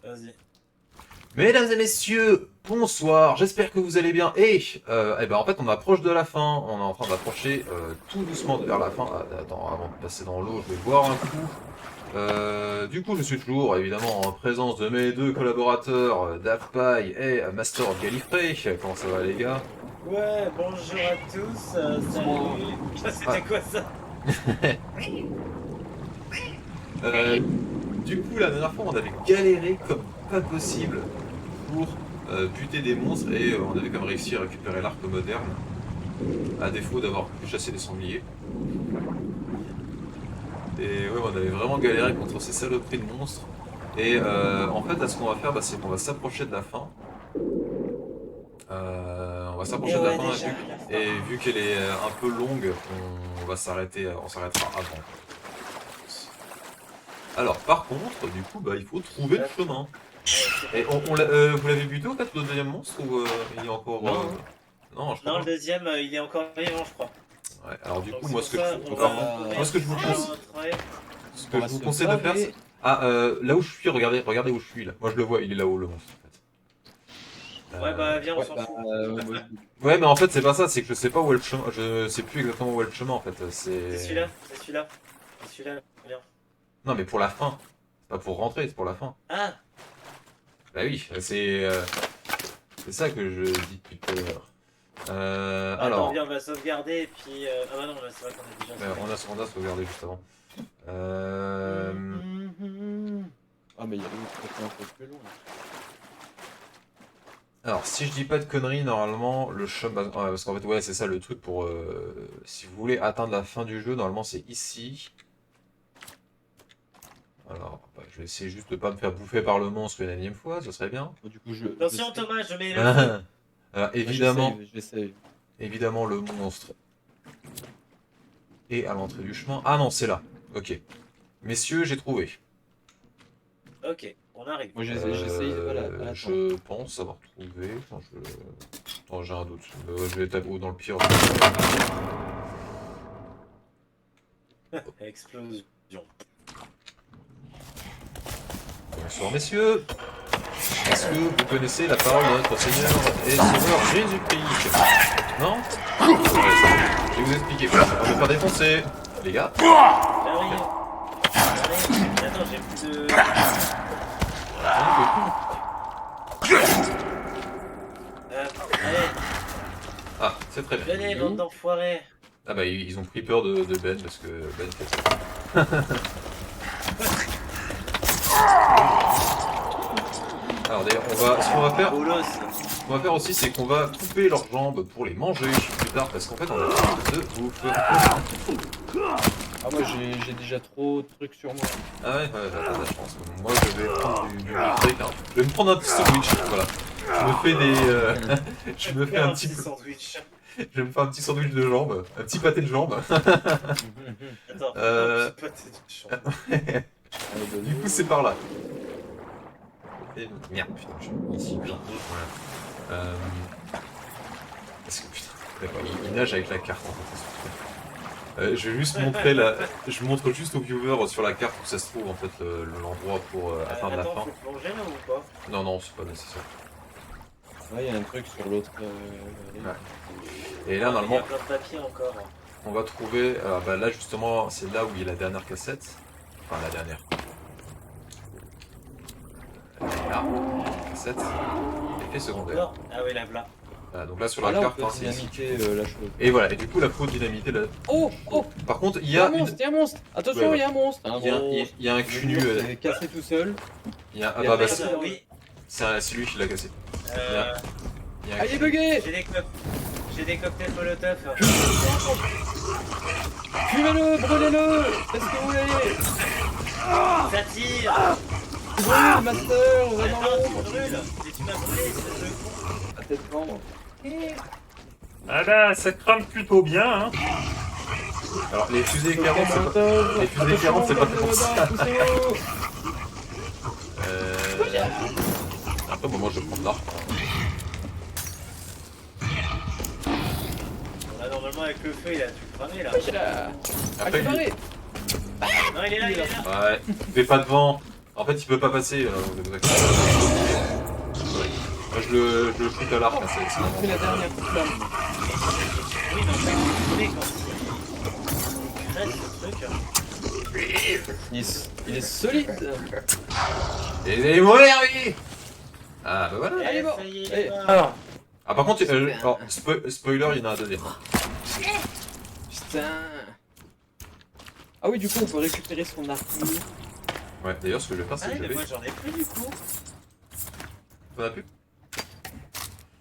Vas-y. Mesdames et messieurs, bonsoir, j'espère que vous allez bien. Et ben en fait on approche de la fin, on est en train d'approcher tout doucement vers la fin. Ah, attends, avant de passer dans l'eau, je vais boire un coup. Du coup je suis toujours évidemment en présence de mes deux collaborateurs, Daft Pie et Master of Gallifrey. Comment ça va les gars? Ouais, bonjour à tous, salut. C'était quoi ça? Euh, du coup la dernière fois on avait galéré comme pas possible pour buter des monstres et on avait quand même réussi à récupérer l'arc moderne, à défaut d'avoir pu chasser des sangliers. Et ouais, on avait vraiment galéré contre ces saloperies de monstres. Et en fait, là, ce qu'on va faire, bah, c'est qu'on va s'approcher de la fin. On va s'approcher Et de la ouais, fin, déjà, la fin. et vu qu'elle est un peu longue, on va s'arrêter, on s'arrêtera avant. Alors, par contre, du coup, bah, il faut trouver le chemin. Et vous l'avez buté au fait, le deuxième monstre, ou il est encore... Non. Non, je crois Non, pas. le deuxième, il est encore vivant, je crois. Ouais, alors du Donc coup, c'est moi, pour ce que je, ça, on par va contre, retourner moi, ce que je vous sur conseille... notre rêve. Ce que je vous conseille de faire, c'est... Ah, là où je suis, regardez où je suis là. Moi je le vois, il est là-haut le monstre en fait. Ouais, bah viens, on s'en fout. Ouais, mais en fait c'est pas ça, c'est que je sais pas où est le chemin. Je sais plus exactement où est le chemin en fait. C'est celui-là, c'est celui-là. C'est celui-là, viens. Non, mais pour la fin. C'est pas pour rentrer, c'est pour la fin. Ah! Bah oui, c'est ça que je dis depuis tout à l'heure. Attends, Alors, viens, on va sauvegarder, et puis... Ah bah non, là, c'est vrai qu'on a déjà on a sauvegardé juste avant. Ah, mais il y a un peu plus long. Alors, si je dis pas de conneries, normalement, le chemin... ouais, parce qu'en fait, ouais, c'est ça le truc pour... si vous voulez atteindre la fin du jeu, normalement, c'est ici. Alors, bah, je vais essayer juste de pas me faire bouffer par le monstre une énième fois, ce serait bien. Du coup, Attention, Thomas, je mets le feu. Alors, évidemment, j'essaie. évidemment, le monstre est à l'entrée du chemin. Ah non, c'est là. Ok. Messieurs, j'ai trouvé. Ok, on arrive. Moi, j'essaye. Voilà, attends. Je pense avoir trouvé. Attends, attends, j'ai un doute. Je vais taper dans le pire. Explosion. Bonsoir, messieurs. Est-ce que vous connaissez la parole de notre Seigneur et Sauveur Jésus-Christ? Non? Je vais vous expliquer. On va me faire défoncer. Les gars. J'arrive. Attends, j'ai plus de... Allez, Ah, c'est très bien. venez, bande d'enfoirés. Ah bah ils ont pris peur de Ben parce que Ben fait ça. Alors d'ailleurs ce qu'on va faire, Bolos. ce qu'on va faire aussi, c'est qu'on va couper leurs jambes pour les manger plus tard parce qu'en fait on a plus de bouffe. Ah, moi, j'ai déjà trop de trucs sur moi. Ah ouais, t'as de la chance. Moi je vais prendre du steak, hein. Je vais me prendre un petit sandwich, voilà. Je me fais des... je me fais un petit... sandwich. Je vais me faire un petit sandwich de jambes, un petit pâté de jambes. Attends, c'est pas tes champs. Du coup c'est par là. Et... Merde, putain, je suis ici. Voilà. Parce que putain, d'accord, il nage avec la carte en fait. Je vais juste montrer la... Je montre juste aux viewers sur la carte où ça se trouve en fait l'endroit pour atteindre la Attends, fin. faut plonger là ou pas? Non, non, c'est pas nécessaire. Ouais, il y a un truc sur l'autre. Et là, Il y normalement, a plein de papier encore. on va trouver... bah là, justement, c'est là où il y a la dernière cassette. Enfin, la dernière. Là, cassette. Effet secondaire. Encore? Ah oui, la voilà. Voilà, donc là, sur Ah, la là, on carte, peut hein, c'est ici. dynamiter la chose. Et voilà, et du coup, la faut dynamiter là. Oh, oh, Par contre, il il y a un monstre, une... il y a un monstre. Attention, Ouais, il y a un monstre. Il y a un cul nu. Il est cassé tout seul. Il y a... Ah Il y a bah, pas c'est Oui. c'est lui qui l'a cassé. Euh, Il y a un Ah, il est cul nu. bugué. j'ai des cocktails molotov. Fumez-le, brûlez-le. Qu'est-ce que vous voulez? Ça tire. Brûle, master, on va dans Attends, tu l'ombre. brûles. Mais tu m'as brûlé, ce jeu con. À tête vendre. Ah bah, ça crame plutôt bien, hein. Alors, les fusées éclairantes, c'est pas... Les fusées éclairantes, c'est pas pour ça. Après, bon, moi, je vais prendre l'arc. Là, normalement, avec le feu, il a tout cramé là. Après, Barré. Non, il est là, il est là. ouais, fais pas devant. En fait, il peut pas passer. Vous inquiétez pas. Moi, je le shoot à l'arc. Hein, c'est J'ai pris la dernière flamme. Oui, mais en fait, vous voulez quand il crève ce truc. Il est solide. Et il est mourir, oui. Ah, bah voilà. Allez, bon. Ça y est, Allez. il est mort. Alors, Ah, par contre, alors, spoiler, il y en a un deuxième. putain. Ah oui, du coup, on peut récupérer son armure. Ouais, d'ailleurs, ce que je vais faire, c'est Ah que oui, je mais vais. moi j'en ai plus du coup. T'en as plus?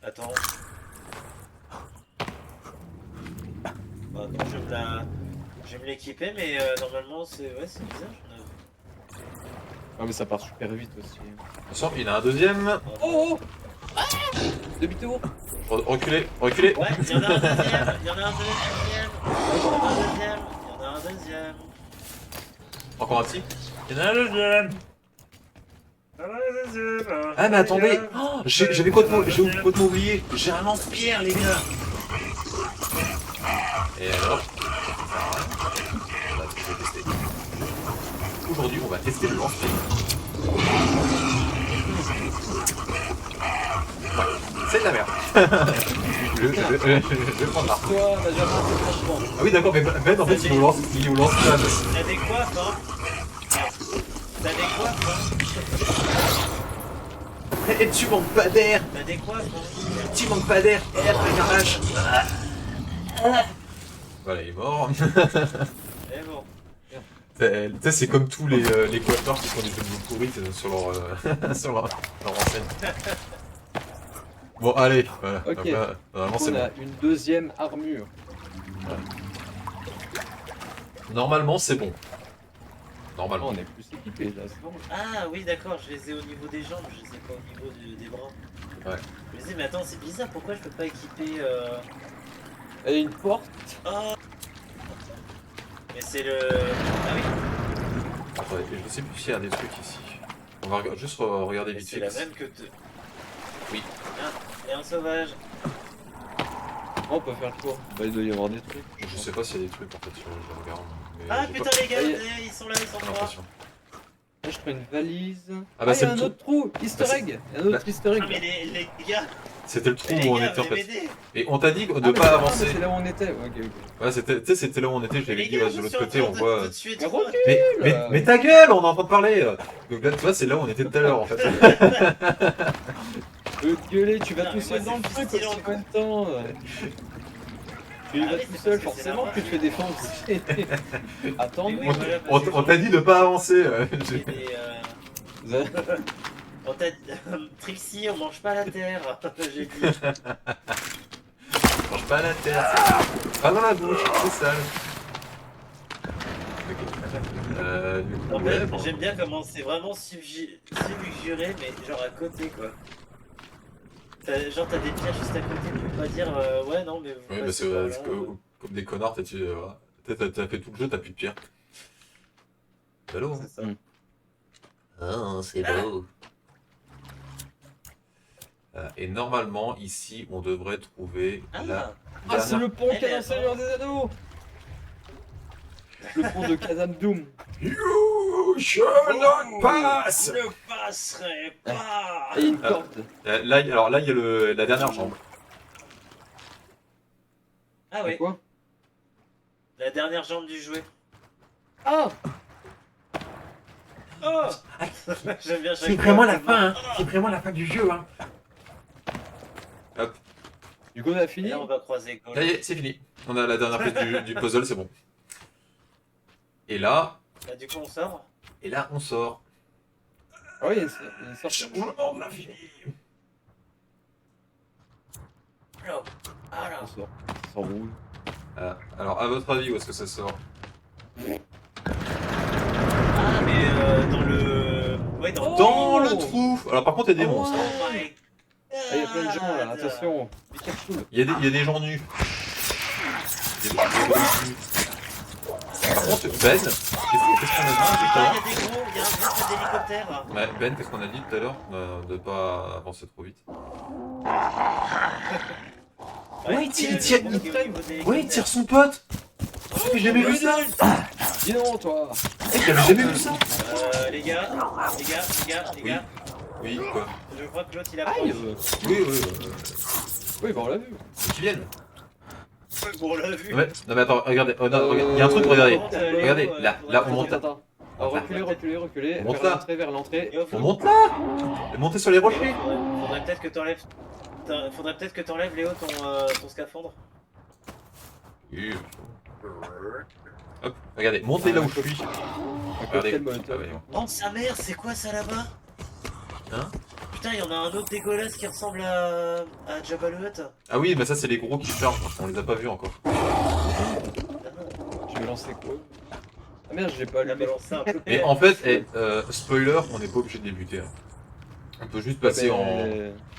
Attends. Bah non, je vais me l'équiper, mais normalement c'est c'est bizarre. Ah mais ça part super vite aussi. Attention, il y en a un deuxième. Oh, ah, demi-tour. Reculez, reculez. Ouais, il y en a un deuxième, il y en a un deuxième, il y en a un deuxième, il y en a un deuxième. Encore un petit. Il y en a un deuxième. Il y en a un deuxième. Ah, mais attendez. Oh, j'avais complètement oublié. J'ai un lance-pierre, les gars. Et alors? On va tester. Aujourd'hui, on va tester le lance-pierre. Ouais, c'est de la merde. je vais prendre l'arc. Toi, bah, j'ai avancé franchement. Ah oui, d'accord, mais Ben, en fait, il nous lance là. T'as des coiffes, hein? T'as des coiffes, hein? Et tu manques pas d'air. T'as des coiffes, hein? Tu manques pas d'air. Garage. Voilà, il est mort. Eh bon. Tu sais, c'est comme tous les coiffeurs qui font des vidéos pourries sur leur, sur leur enseigne. Bon, allez, voilà. Ok. Donc là, normalement, c'est On bon. a une deuxième armure. Normalement, c'est bon. Oh, Normalement. on est plus équipé là, c'est bon. Ah oui, d'accord, je les ai au niveau des jambes, je les ai pas au niveau des bras. Ouais. Je me disais, mais attends, c'est bizarre, pourquoi je peux pas équiper Et une porte. Oh. Mais c'est le. Ah oui, Attendez, je sais plus s'il y a des trucs ici. On va juste regarder mais vite c'est fait. la même que. Oui. Et un sauvage. Oh, on peut faire le tour. Bah, il doit y avoir des trucs. Je sais pas s'il y a des trucs en fait sur je regarde. Mais Ah j'ai putain, pas les gars, Aïe. ils sont là, ils sont pas trois. l'impression. Là, je prends une valise. Ah bah, il y c'est a le un trou. autre trou. Easter Bah, c'est- egg. Il y a un autre Easter egg. Ah, mais les gars, C'était le trou mais les où on gars, était en venez fait. m'aider. Et on t'a dit de Ah, mais pas c'est- ah, avancer. mais c'est là où on était. Ok, ok. Ouais, c'était, tu sais, c'était là où on était. Je Mais l'avais les dit, gars, ouais, je de l'autre suis côté, en on train voit. de tuer Mais trois. recule. Mais ta gueule, on est en train de parler. Donc là, tu vois, c'est là où on était tout à l'heure en fait. Gueuler, tu vas Non, tout mais seul moi, dans le c'est truc, stylant, c'est combien de temps Tu y Ah vas oui, tout c'est seul, parce que c'est forcément la que tu te fais défoncer. Attends, Mais oui, On, voilà, on- parce que on t'a dit de pas avancer. Et, on t'a Trixie, on mange pas la terre. J'ai dit. Mange pas la terre. Pas dans la bouche, c'est sale. Ok. Du coup, En ouais, fait, bon. j'aime bien comment c'est vraiment subjuré, mais genre à côté quoi. Genre t'as des pierres juste à côté, tu peux pas dire ouais non mais vous Oui, bah passez c'est par là, comme des connards, voilà. T'as fait tout le jeu, t'as plus de pierre. C'est l'eau, c'est ça. hein. Oh, c'est beau. Et normalement, ici, on devrait trouver Ah, la Ah, c'est dernière... le pont Eh, qui est mais dans Seigneur des Anneaux. Le pont de Khazad Dûm. You shall not pass. Je ne passerai pas. Et une corde. Là, alors là, il y a la dernière jambe. Ah C'est oui, quoi la dernière jambe du jouet. Ah, Oh. J'aime bien chaque C'est fois. vraiment la fin, hein. C'est vraiment la fin du jeu, hein. du coup on a Et fini. là on va croiser Là, y est, c'est fini. On a la dernière pièce du puzzle, c'est bon. Et là, Bah, du coup on sort. on sort. Ah oui, il y a une sorte. On l'a fini. Alors, alors. On sort. Ça s'enroule. Alors, à votre avis, où est-ce que ça sort? Ah mais dans le. Ouais dans Dans Oh. le trou. Alors, par contre, il y a des Oh. monstres. Oh my god. Ah, il y a plein de gens là, attention. Mais quel fou. Il y a des gens nus. Des gens nus. Par contre, Ben, qu'est-ce qu'on a dit tout à Ah, l'heure? il y a des gros, il y a un gros trait d'hélicoptère. Ouais, Ben, qu'est-ce qu'on a dit tout à l'heure? De pas avancer trop vite. Ouais, il tire- il Ouais, il tire son pote. J'ai jamais vu ça. Dis non, toi. J'avais jamais vu ça. Les gars. Oui. Oui, quoi. Je crois que l'autre il Aïe approche. Oui. Oui, bah on l'a vu. Qui viennent. Bon, on l'a vu. Ouais. Non mais attends, regardez. Oh, non, regarde, il y a un truc, regardez. Regardez, là, on monte. Attends. Alors, reculez. On monte Vers là. l'entrée, vers l'entrée. On monte là. Et monter sur les rochers. Faudrait peut-être que t'enlèves. Faudrait peut-être que t'enlèves Léo ton scaphandre. Oui. Hop, regardez, montez là où je suis. Un Regardez. cocktail molotov. Ah, voyons. Oh sa mère, c'est quoi ça là-bas? Hein? Putain, il y en a un autre dégueulasse qui ressemble à Jabba le Hutt. Ah oui, bah ça c'est les gros qui chargent, on les a pas vus encore. Ah non, Je vais lancer quoi? Ah merde, j'ai pas on a allumé. balancé un peu. Et en fait, spoiler, on n'est pas obligé de débuter. Hein. On peut juste passer en...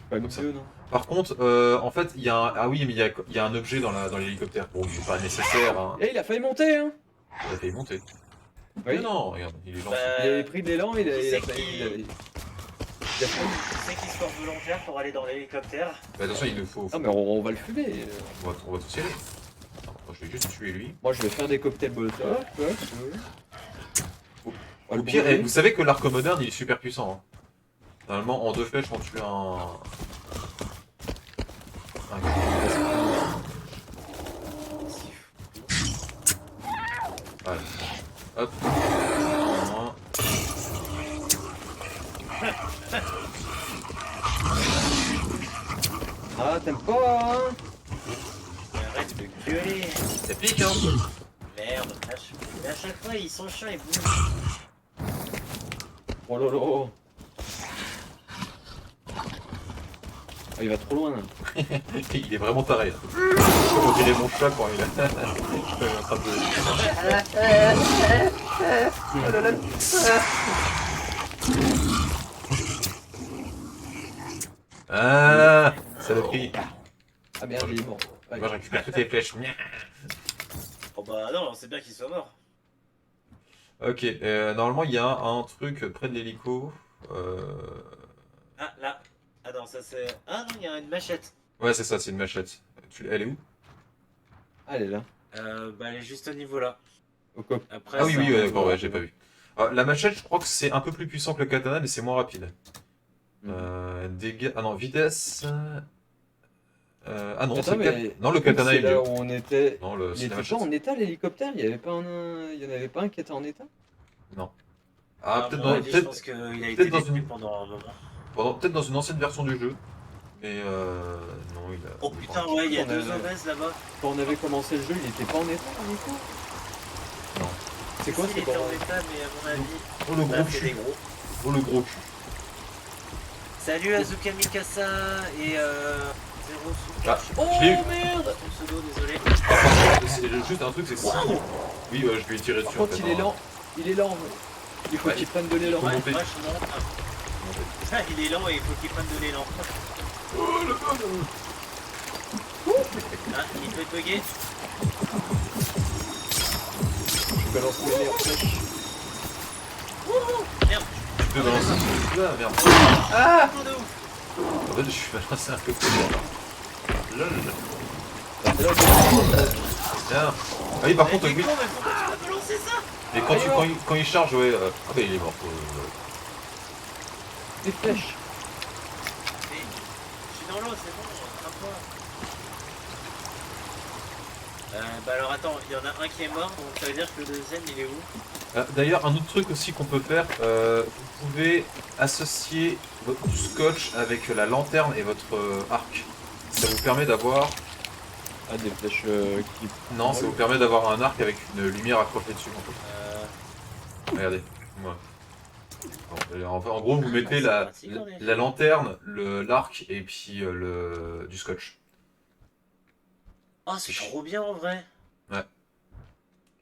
Pas Comme ça. mieux, non? Par contre, en fait, il y a un... Ah oui, mais il y a un objet dans l'hélicoptère. Bon, il est pas nécessaire, hein. Et il a failli monter, hein? Il a fait monter. Oui. Mais non, regarde, il est gentil. Il avait pris de l'élan, il a qui c'est failli. qui- il a- Tu sais qui se porte volontaire pour aller dans l'hélicoptère? Bah, attention, il nous faut... Ah, mais on va le fumer. On va tous y aller. Non, moi, je vais juste tuer lui. Moi, je vais faire des cocktails molotov. Au pire, vous savez que l'arc moderne, il est super puissant. Hein. Normalement, en 2 flèches, on tue un... Allez. Hop. Un. Ah, t'aimes pas, hein? Arrête de gueuler. Ça pique, hein. Merde, mais à chaque fois ils sont chiants, ils bougent. Oh lolo. Ah, il va trop loin, là. Il est vraiment taré. Là. On dirait mon chat quand il est en train de... Ah, saloperie. Ah merde, il est mort. Ouais. Moi je récupère toutes les flèches. Oh bah non, c'est bien qu'il soit mort. Ok, normalement il y a un truc près de l'hélico. Ah là. Ah non, ça c'est. Ah non, il y a une machette. Ouais, c'est ça, c'est une machette. Elle est où? Ah, elle est là. Bah elle est juste au niveau là. Au cop. Après, Ah oui, ça, oui, on- d'accord, ouais, j'ai pas vu. La machette, je crois que c'est un peu plus puissant que le katana, mais c'est moins rapide. Dégâts. Ah non, vitesse. Ah non, Attends, c'est le mais non, le katana c'est est là mieux. où on était. Non, Il c'est la était machette. pas en état l'hélicoptère? Il y avait pas il y en avait pas un qui était en état? Ah, à peut-être mon dans, avis, je peut-être pense qu'il a peut-être été dans détenu une- pendant un moment. peut-être dans une ancienne version du jeu. Mais non, il a. Oh putain, ouais, il y a On deux a- obèses là-bas. Quand on avait commencé le jeu, il était pas en état, Nico? Non. C'est quoi Il ce était bord? en état, mais à mon avis. Oh le Bah, gros c'est des cul. gros. Oh le gros cul. Salut Azuka Mikasa et Zero Ah, Oh je l'ai eu. merde Ton pseudo, désolé. C'est juste un truc, c'est que. Oui, je lui ai tiré dessus. Par en contre, fait, il est hein. lent. Il est lent. Il faut Ouais. qu'il prenne de l'élan. Faut Ouais, monter. moi je monte. Ah, il est lent et il faut qu'il prenne de l'élan. Ah, il peut te bugger. Je balance mes meilleures flèches. Merde, Tu peux balancer un truc là, merde. oh de ouf. En fait, je suis balancé un peu plus loin. Lol. C'est là que- Tiens. Ah oui, par Mais contre, t'es oui. con, mais pourquoi tu m'as balancé ça? Mais quand il charge, ouais. Ah bah il est mort. Des flèches. Mais je suis dans l'eau, c'est bon, attrape-toi. Bah alors attends, il y en a un qui est mort, donc ça veut dire que le deuxième il est où? D'ailleurs, un autre truc aussi qu'on peut faire, vous pouvez associer du scotch avec la lanterne et votre arc. Ça vous permet d'avoir... Ah, des flèches qui. Non, ça vous permet d'avoir un arc avec une lumière accrochée dessus. En fait. Regardez, moi. Bon, en gros, vous mettez c'est pratique, en effet. la lanterne, l'arc et puis du scotch. Oh, c'est trop bien en vrai.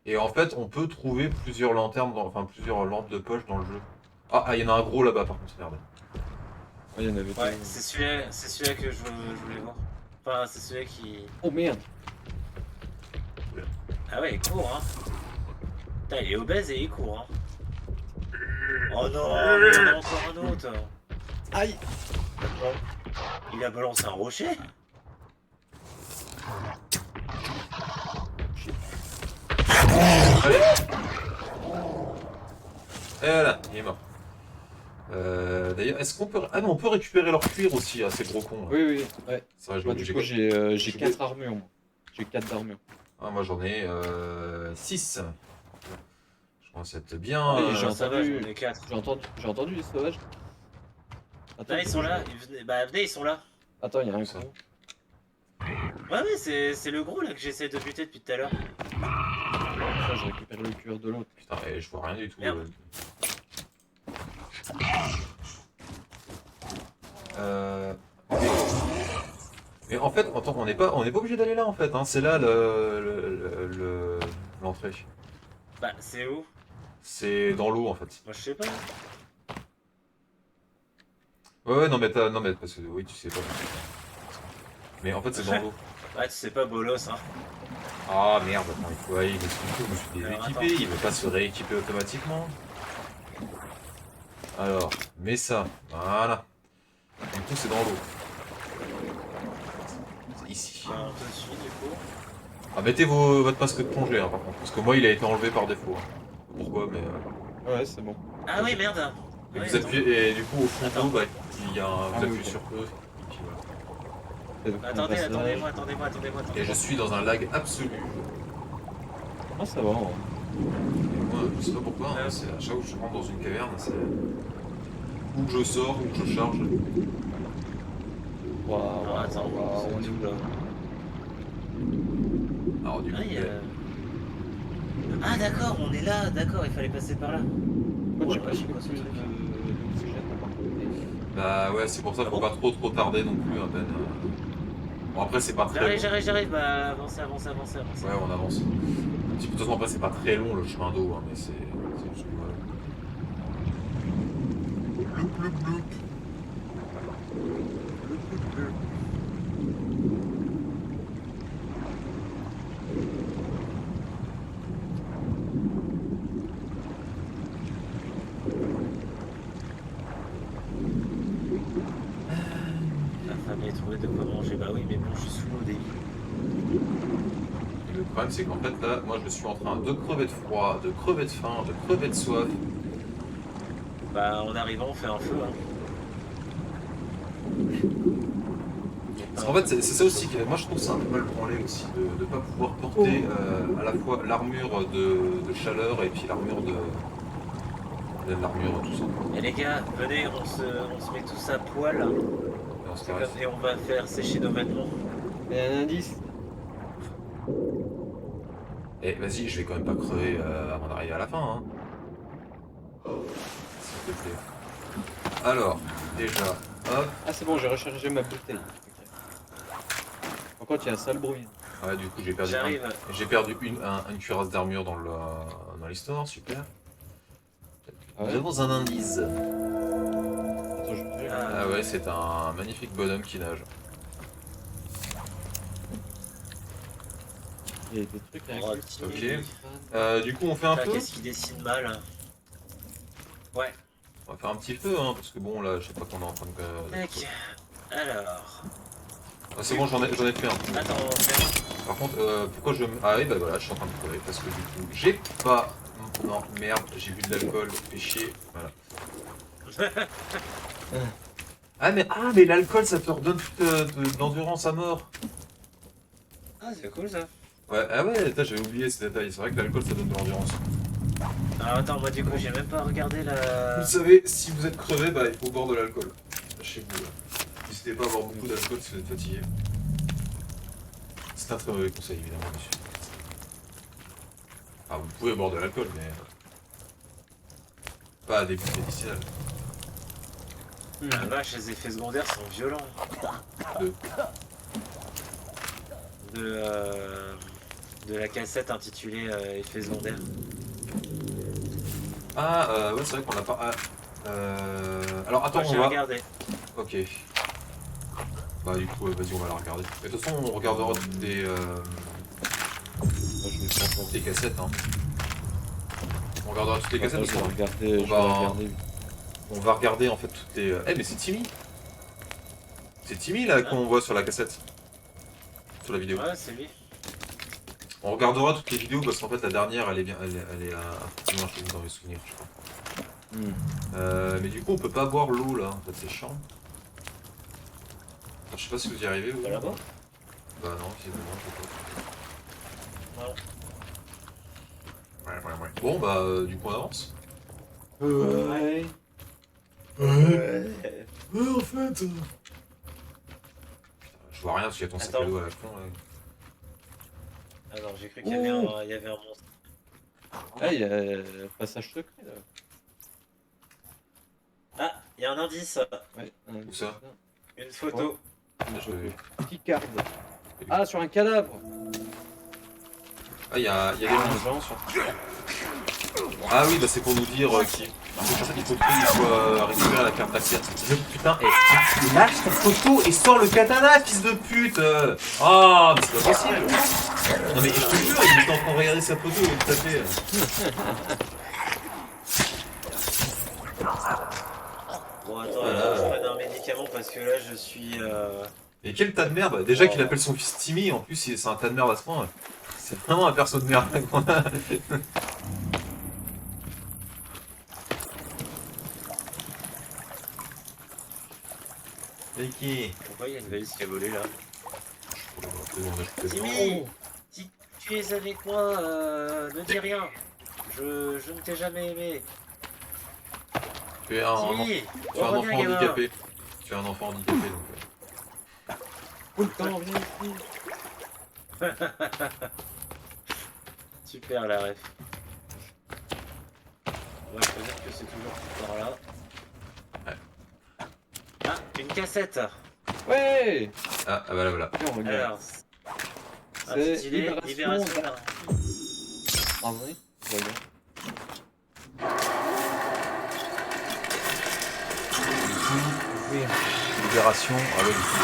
Et en fait, on peut trouver plusieurs lanternes, enfin plusieurs lampes de poche dans le jeu. Ah, il y en a un gros là-bas par contre, regardez. Ouais, il y en avait Ouais, deux. c'est celui-là que je voulais voir. Enfin, c'est celui qui. Oh merde. Ah ouais, il court, hein. Putain, il est obèse et il court, hein. Oh non, mais il y en a encore un autre. Aïe. Il a balancé un rocher. Et voilà, il est mort. D'ailleurs, est-ce qu'on peut... Ah non, on peut récupérer leur cuir aussi, ces gros cons. Là. Oui, oui, ouais. C'est vrai, Moi, du coup, j'ai 4 armures, moi. J'ai 4 d'armure. Ah, moi j'en ai 6. Je commence à être bien. Oui, j'ai Ça va, entendu. j'en ai 4. J'ai entendu les sauvages. Attends, Là, ils sont là. Bah, venez, ils sont là. Attends, il y a un Ça. con. Ouais, ouais, c'est le gros là que j'essaie de buter depuis tout à l'heure. Ça, je récupère le cuir de l'autre. Putain, je vois rien du tout. Merde. Ok. Mais en fait, attends, on n'est pas obligé d'aller là en fait. Hein. C'est là l'entrée. Bah, c'est où? C'est dans l'eau en fait. Moi, je sais pas. Ouais, non mais parce que oui, tu sais pas. Mais en fait, c'est dans l'eau. Ouais, tu sais pas, bolos, hein. Ah merde, attends, il faut aller. Je me suis Alors, déséquipé. Il veut pas se rééquiper automatiquement. Alors, mets ça. Voilà. Du coup, c'est dans l'eau. C'est ici. Bah, on te suit du coup. Ah, mettez votre masque de plongée, hein, par contre. Parce que moi, il a été enlevé par défaut. Hein. Pourquoi, mais... Ouais, c'est bon. Ah oui, merde. Et, Ouais, vous appuyez, et du coup, au fond de Attends. l'eau, bah, il y a un... Ah vous oui, appuyez ok. sur pause. Et puis voilà. Et donc, on Attendez, passe là. attendez-moi. Et je suis dans un lag absolu. Ah, ça va. Hein. Et moi, je sais pas pourquoi, hein, c'est à chaque fois que je rentre dans une caverne, c'est... Ou que je sors, ou que je charge. Waouh, Alors, attends, on c'est est tout où là? Alors du coup... Ah, il y a- Ah, d'accord, on est là, d'accord, il fallait passer par là. Pourquoi Ouais, j'ai pas je sais pris pas ce plus truc. d'oxygène? Bah ouais, c'est pour ça qu'il faut pas trop tarder non plus, hein, Ben. Bon après c'est pas très long. J'arrive, bah avancez. Ouais, on avance. Un petit peu, de toute façon après c'est pas très long le chemin d'eau, hein, mais c'est juste que voilà. Bloup. La femme est trouvée de quoi manger, bah oui, mais bon, je suis sous l'eau des Et le problème c'est qu'en fait là, moi je suis en train de crever de froid, de crever de faim, de crever de soif. Bah en arrivant, on fait un feu, hein. Parce qu'en fait c'est ça aussi que moi je trouve ça un peu mal branlé aussi de ne pas pouvoir porter à la fois l'armure de chaleur et puis l'armure de l'armure tout ça. Et les gars, venez, on se met tous à poil, Et on se caresse. et on va faire sécher nos vêtements. Il y a un indice. Et vas-y, je vais quand même pas crever avant d'arriver à la fin. Hein. S'il te plaît. Alors, déjà, hop. Ah, c'est bon, j'ai rechargé ma bouteille. Ok. Par contre, il y a un sale bruit. Ouais, du coup, j'ai perdu, J'arrive. j'ai perdu une cuirasse d'armure dans l'histoire, super. Ah ouais? Nous avons un indice. Attends, je vais. Ah ouais, c'est un magnifique bonhomme qui nage. Il y a des trucs à Oh, récupérer. Ok. Du coup, on fait un Putain, feu. qu'est-ce qui dessine mal, hein. Ouais. On va faire un petit feu, hein, parce que bon, là, je sais pas qu'on est en train de... Tac. Alors. Ah, c'est bon, j'en ai fait un. Attends, on fait. Par contre, pourquoi je... Ah oui, bah voilà, je suis en train de crever, parce que du coup, j'ai pas... Non, merde, j'ai bu de l'alcool, fait chier, voilà. Ah mais l'alcool, ça te redonne toute d'endurance à mort. Ah, c'est cool ça. Ouais, ah ouais, j'avais oublié ce détail, c'est vrai que l'alcool, ça donne de l'endurance. Alors attends, moi du coup, j'ai même pas regardé la. Vous savez, si vous êtes crevé, bah il faut boire de l'alcool. Chez vous, là. N'hésitez pas à boire beaucoup d'alcool si vous êtes fatigué. C'est un très mauvais conseil, évidemment, monsieur. Ah, vous pouvez boire de l'alcool, mais... pas à des buts médicinales. La vache, les effets secondaires sont violents. De la cassette intitulée Effets secondaires. Ah, ouais, c'est vrai qu'on l'a pas... alors, attends, Moi, on j'ai va... regardé. Ok. Bah, du coup, vas-y, on va la regarder. Mais de toute façon, on regardera toutes des... Moi, je vais pas encore des cassettes, hein. On regardera toutes les cassettes, Attends, parce je vais qu'on regarder. Je vais va- regarder. on va regarder, en fait, toutes les... Eh, mais c'est Timmy. C'est Timmy, là, qu'on voit sur la cassette. Sur la vidéo. Ouais, c'est lui. On regardera toutes les vidéos, parce qu'en fait, la dernière, elle est bien... Elle est un peu plus loin chez nous dans mes souvenirs, je crois. Mais du coup, on peut pas boire l'eau là, en fait, c'est chiant. Alors, je sais pas si vous y arrivez, vous. Pas là-bas. Bah non, visiblement, je sais Voilà. pas. Ouais. Bon, bah, du coup, on avance. Ouais. En fait. Je vois rien parce qu'il y a ton sac à Attends. dos à la con. Ouais. Alors j'ai cru qu'il y avait un monstre. Ah, il y a un passage secret là. Ah, il y a un indice. Ouais. Où ça? Une photo. Petit card. Ah, sur un cadavre. Ah, il y a des gens sur. Ah oui, bah c'est pour nous dire qu'il faut qu'il soit récupérer la carte d'accès. Putain, lâche ta photo et sors le katana, fils de pute. Ah, mais c'est pas possible. Non mais je te jure, il est en train de regarder sa photo et de taper. Bon attends, Voilà. attends, je prenne un médicament parce que là je suis... Et quel tas de merde. Déjà qu'il appelle son fils Timmy, en plus c'est un tas de merde à ce point. C'est vraiment un perso de merde qu'on a. Et qui? Pourquoi il y a une valise qui a volé là? Timmy. Timmy, si tu es avec moi, ne dis rien. Je ne t'ai jamais aimé. Tu es un Timmy, enfant reviens, gamin. handicapé. Tu es un enfant handicapé donc. Tout le temps, viens ici. Super la ref. On va dire que c'est toujours par là. Ouais. Ah, une cassette. Ouais. Ah voilà. Tiens, on regarde. Alors, C'est stylé, Libération d'un- En vrai, regarde. Libération. Ah ouais, du coup,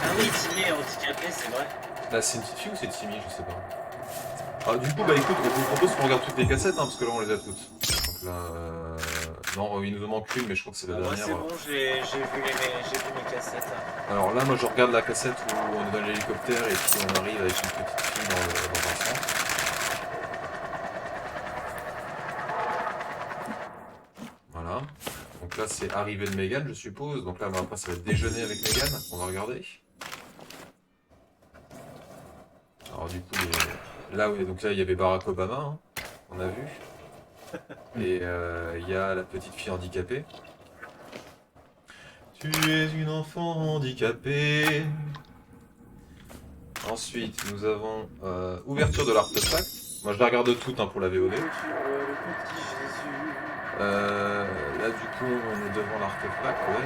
Ah oui, Timmy est handicapé, c'est vrai. là c'est une petite fille ou c'est Timmy, je sais pas. Ah, du coup, bah écoute, on vous propose qu'on regarde toutes les cassettes, hein, parce que là on les a toutes. Donc là, non, il nous en manque une, mais je crois que c'est la Ah, moi dernière. c'est bon, j'ai vu mes cassettes. Alors là, moi je regarde la cassette où on est dans l'hélicoptère et puis on arrive avec une petite fille dans un centre. Voilà. Donc là, c'est arrivée de Megan, je suppose. Donc là, bah, après, ça va être déjeuner avec Megan. On va regarder. Alors du coup, là, oui, donc là, il y avait Barack Obama, hein, on a vu. Et il y a la petite fille handicapée. Tu es une enfant handicapée. Ensuite, nous avons ouverture de l'artefact. Moi, je la regarde toute, hein, pour la VOD. Là, du coup, on est devant l'artefact, ouais.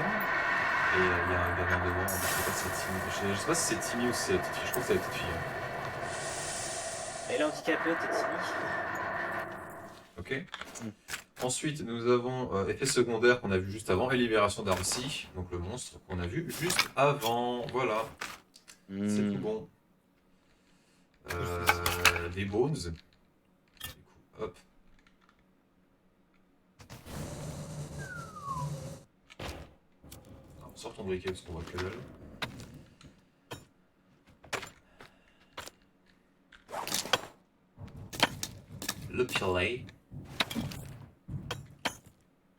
Et il y a un gamin devant, je sais pas si c'est Timmy. Je sais pas si c'est Timmy ou si c'est la petite fille. Je crois que c'est la petite fille. Hein. Elle est handicapée, t'es Timmy. Ok. Ensuite, nous avons effet secondaire qu'on a vu juste avant et libération d'Armsy, donc le monstre qu'on a vu juste avant. Voilà, c'est tout bon. Des bones. Du coup, hop. Alors, on sort ton briquet parce qu'on voit que dalle. Le pilet.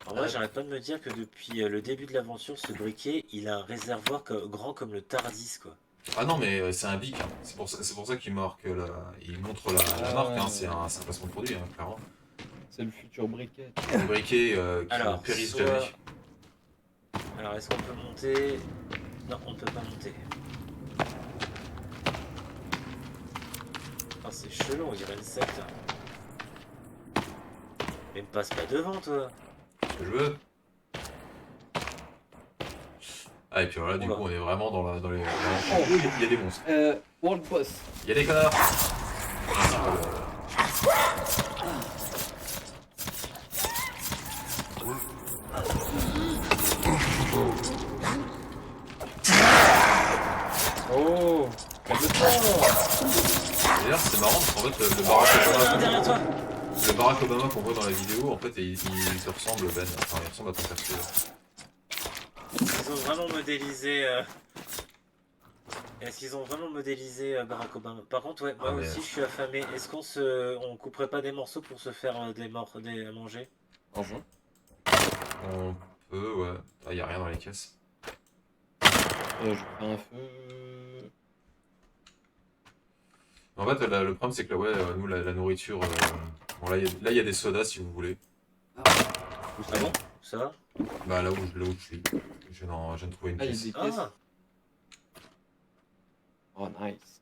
Alors moi j'arrête pas de me dire que depuis le début de l'aventure, ce briquet, il a un réservoir grand comme le Tardis quoi. Ah non mais c'est un bic, hein. C'est pour ça qu'il marque il montre la marque, hein. C'est un placement de produit, hein, clairement. C'est le futur briquet. Le briquet qui Alors, ne périsse soit- jamais. Alors est-ce qu'on peut monter? Non, on peut pas monter. Ah, c'est chelou, on dirait une secte. Mais me passe pas devant toi. Ce que je veux. Ah et puis voilà, du Oula. coup on est vraiment dans les... il y a des monstres. World Boss. Il y a des connards. Oh. D'ailleurs c'est marrant parce qu'en fait le Barack Obama, Derrière toi. le Barack Obama qu'on voit dans la vidéo, en fait il se ressemble Ben, enfin il ressemble à ton perso. Ils ont vraiment modélisé. Est-ce qu'ils ont vraiment modélisé Barack Obama? Par contre, ouais, moi Ah, mais- aussi je suis affamé. Est-ce on couperait pas des morceaux pour se faire des à manger? En juin. On peut, ouais. Ah, y a rien dans les caisses. Je fais un feu. En fait, le problème, c'est que là, ouais, nous, la nourriture. Bon, là, y a des sodas si vous voulez. Où Ah ça bon? Ça va? Bah, là où je suis. Je viens de trouver une Ah, il y a pièce. des caisses. Ah! Oh, nice.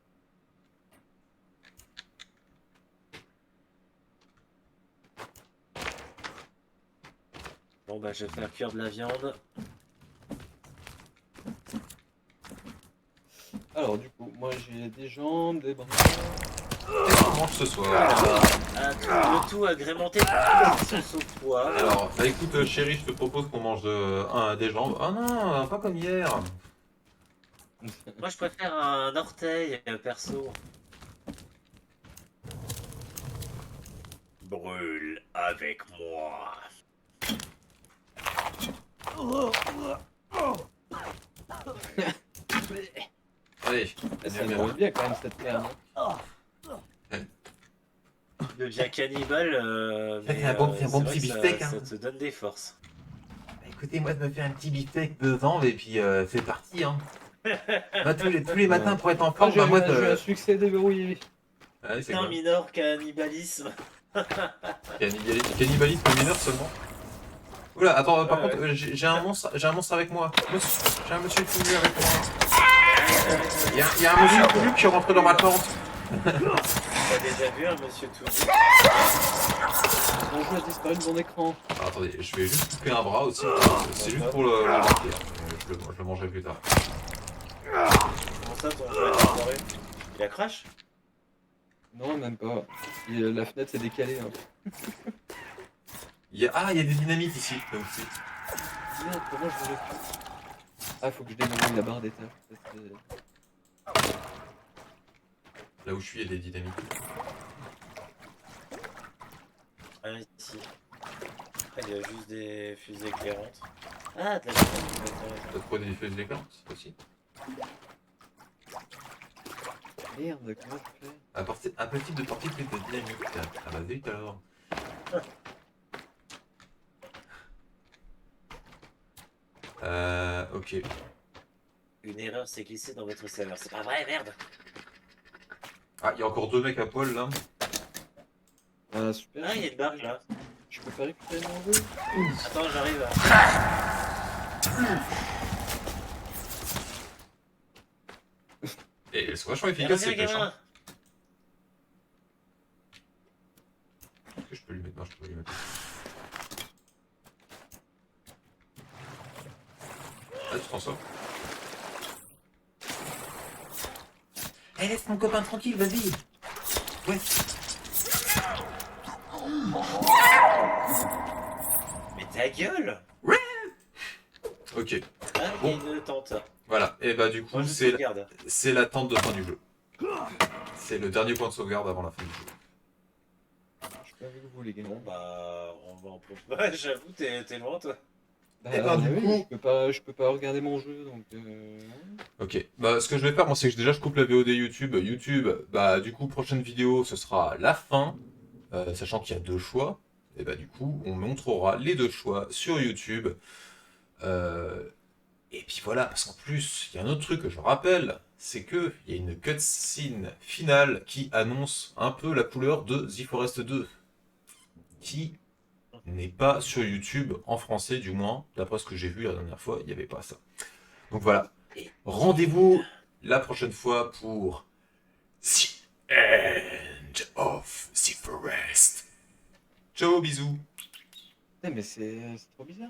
Bon bah je vais faire cuire de la viande. Alors, du coup, moi j'ai des jambes, des bras. Qu'est-ce qu'on mange ce soir? Le tout agrémenté de sauce au pois. Alors, bah écoute, chérie, je te propose qu'on mange des jambes. Ah non, pas comme hier. Moi je préfère un orteil perso. Brûle avec moi. Allez, Ça viens, me roule bien quand même cette merde. Il devient cannibale, Ça mais fait un bon c'est petit vrai que beefsteak, hein. ça te donne des forces. Écoutez, moi, je me fais un petit beefsteak de viande et puis c'est parti, hein. Moi, tous les matins pour être en Ah, forme, bah, moi, j'ai un succès déverrouillé. Ouais, c'est Putain, quoi? mineur cannibalisme. Cannibalisme mineur seulement. Oula, attends, par Ouais, contre, j'ai un monstre avec moi. J'ai un monsieur tout nu avec moi. Il y a un monsieur tout nu qui est rentré dans ma tente. T'as déjà vu un monsieur tout nu? Mon jeu a disparu de mon écran. Alors, attendez, je vais juste couper un bras aussi. C'est juste pour le marquer. Je le mangerai plus tard. Comment ça ton jeu a disparu? Il a crash? Non, même pas. La fenêtre s'est décalée. Hein. Il y a des dynamites ici, là aussi. Merde, comment je vais Ah, faut que je démonte la barre d'étage. Ça, c'est- Là où je suis, il y a des dynamites. Ah, ici. Après, il y a juste des fusées éclairantes. Ah, de la dynamite. T'as trouvé des feuilles d'éclairantes aussi? Merde, comment je fais Un petit de particule de dynamite. Ah bah vite alors. Ok. Une erreur s'est glissée dans votre serveur. C'est pas vrai, merde! Ah, il y a encore 2 mecs à poil là. Ah, super. Ah, il y a une barre là. Je peux pas récupérer mon jeu. Attends, j'arrive. Et elles sont vachement efficaces ces Reviens, flèches. Hein. gamin! Est-ce que je peux lui mettre? Non, je peux lui mettre. Ah, tu t'en sors. Eh, laisse mon copain tranquille, vas-y. Ouais. Mais ta gueule! Ok, Ah, il y a une tente. voilà. Et bah du coup, Moi, je c'est sauvegarde. la tente de fin du jeu. C'est le dernier point de sauvegarde avant la fin du jeu. Je suis pas avec vous, les gars. Bon, bah, on va en profiter. Ouais, j'avoue, t'es loin, toi. Bah, Eh ben, du oui, coup- je peux pas regarder mon jeu, donc. Ok, bah ce que je vais faire, moi, c'est que déjà je coupe la VOD YouTube. YouTube, bah du coup, prochaine vidéo, ce sera la fin, sachant qu'il y a 2 choix. Et bah du coup, on montrera les 2 choix sur YouTube. Et puis voilà, parce qu'en plus, il y a un autre truc que je rappelle, c'est que il y a une cutscene finale qui annonce un peu la couleur de The Forest 2, qui n'est pas sur YouTube en français, du moins, d'après ce que j'ai vu la dernière fois, il n'y avait pas ça. Donc voilà, rendez-vous la prochaine fois pour The End of The Forest. Ciao, bisous. Putain, mais c'est trop bizarre.